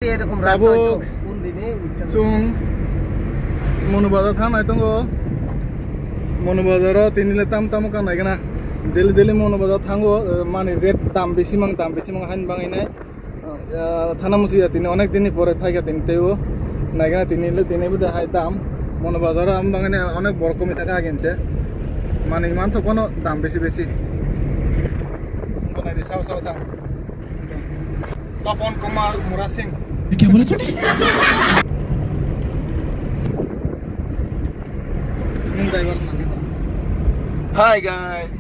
এরকম রাস্তা হয়তো কোন দিনে চুং মনুবাজার থানায় তো মনুবাজার তিনিলে তাম তাম কানাय gana deli deli মনুবাজার থাঙ্গো মানে রেট দাম বেশি মাং হাইন বাঙাইনাय থানা মুচিয়া তিনি অনেক দিন পরে ফাইগা তিনি তেও নাইগা তিনি বুদে হাই দাম মনুবাজার আম বাঙাইনাय অনেক বড় কমি থাকা আগেনছে মানে ইমান তো কোনো দাম বেশি বানাই সাও সাও দাম তপন কুমার মুরা সিং क्या बोले तूने Hi guys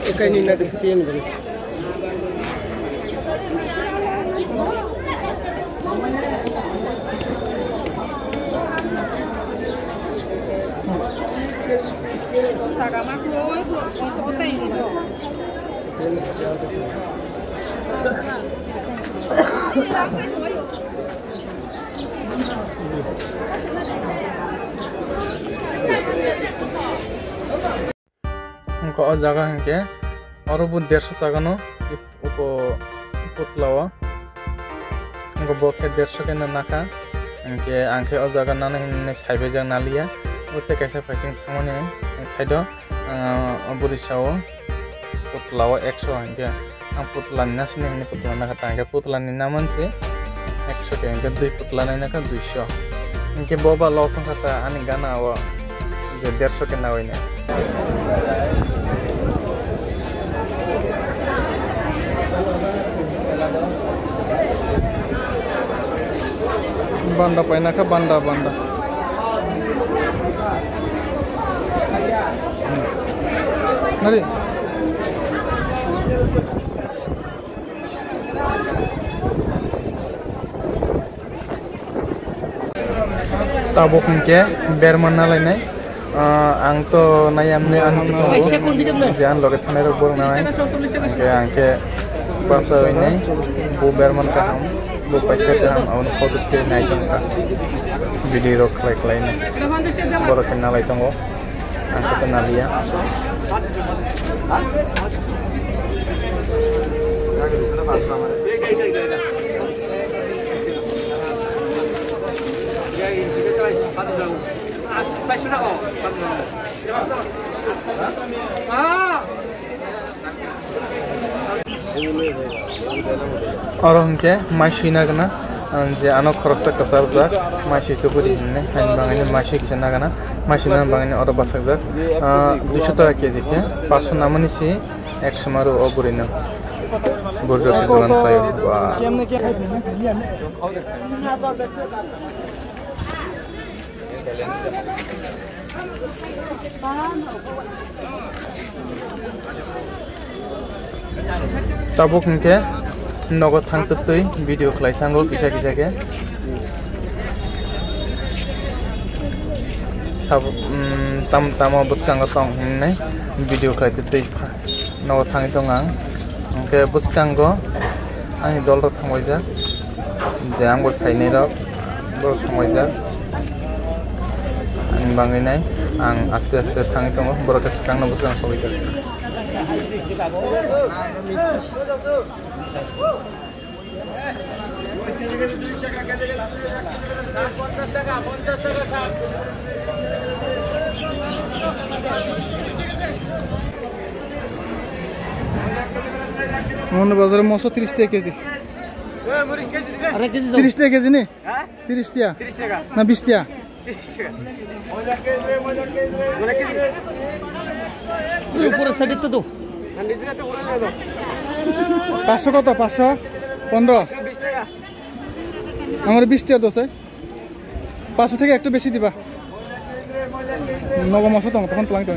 Ikan ini nak diketian beri. Taga maklo, untuk ini tu. उनको जगह है के और वो 150 टाका नो उनको पुतलावा उनको बोके 150 के नाका उनके आंखे और जगह ना नहीं साइबे जग ना लिया उते कैसे फाइटिंग थामने साइडो बुरिसाओ पुतलावा 100 है के ang putla nas ni ini putla na katangga putla ni naman si 100 ke ingka 2 putla na naka 200 ingke boba losong kata ani gana awa je 150 ke nawa ini banda paina ka banda nari tabok ke berman nalai nai ang to nayamne an jan loge thane ro bor nai ke angke pasa ini bu berman ka ham bu pacha ka ham aun photo che nai ka video ro klai nai bor ke nalai tongo angke to nalia और उनके माशी ना गना जे आनो खरक से कसर जा माशी तो पूरी ने हाइन बांगने माशी किसना गना माशी ना बांगने और बाथक जा 200 টাকা কেজি के 500 नामनी सी 100 मारो ओबुरिना burger से दुकान खायो केमने के tabuk ke नगद थांतै भिडियो खलाय थांगो किसा के सब तम बुसकांग तंग हिननाय भिडियो खलायतै नगद थांगै दं आं ओंके बुसकांग आंनि दल र थांबायजा जे आंबो फायनाय र बर थांबायजा आं बाङैनाय आं आस्ते थाङै दङ बरके सिकांनो बुसकांग सबायजा मन बाजार मसो 30 টাকা কেজি 30 টাকা কেজি নে 30 টাকা না 20 টাকা 30 টাকা উপরে সাইডে তো 500 কত 500 15 আমার 20 টাকা দোছে 500 থেকে একটু বেশি দিবা নগম মসো তখন তলাং তো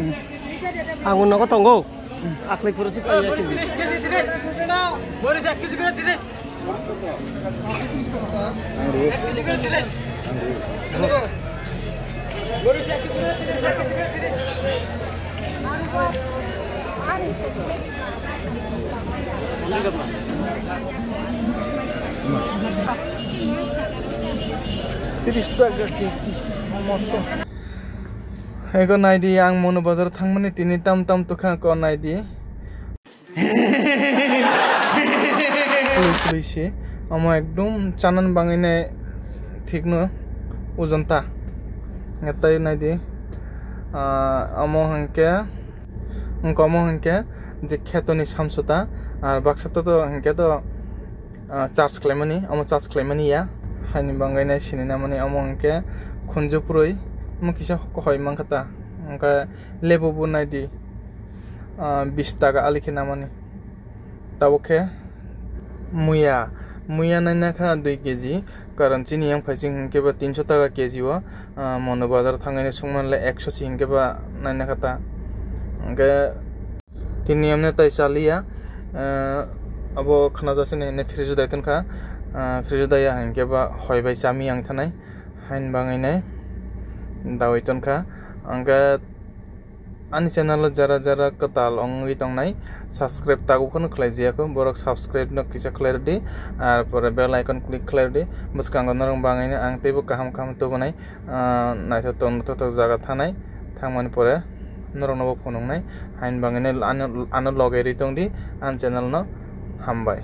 আগুন নগদ তঙ্গো আকলাই পুরো ঠিক পাইয়া কি বলিস 1 কেজি করে 30 বলিস 1 কেজি করে 30 টাকা KG মসো Ego naidi ang mono bazar thangmani tini tam to kha ko naidi খুলুইছি আমো একদম চানান বাঙাইনাই ঠিক ন ওজনতা এটাই নাই দি আমো হাঙ্কে যে খেতনি সামসুতা আর বাক্সাটা তো হাঙ্কে তো চার্জ খালাইমানি আমো চার্জ খালাইমানি ইয়া হাইনি বাঙাইনাই সিনিনা মানে আমো হাঙ্কে খুনজুপুরই আমো কিসা কহय मांखाता ओंका लेबुबो নাই দি 20 টাকা আলিখে নামানি তাবকে মুয়া নাইনা খা 2 কেজি কারণ চিনি আং ফাইসিং কেবা 300 টাকা কেজি ও মনো বাজার থাঙ্গাইনে সুংমানলে 100 সিং কেবা নাইনা খাতা ओंका तिनि हमने ताई चालिया अब खाना जासे ने फ्रिज दायतन खा फ्रिज दाया हंकेबा हयबाय चामी आं थानाय हाइन बाङाइनाय दावैतन खा ओंका आंनि चैनल जरा कताल अंगि तंगनाय सब्सक्राइब तागुखौनो खालायजियाखै बरक सब्सक्राइब न किसा खालायदि आर पर बेल आइकन क्लिक खालायदि बसकांग नरं बाङाइनो आं तेबो काहाम तो बनाय नायथा तो जागा थानाय थांमानि परे नरंनोबो फनंनाय हाइन बाङाइनो आनो लगेरि दंदि आं चैनल न हामबाय।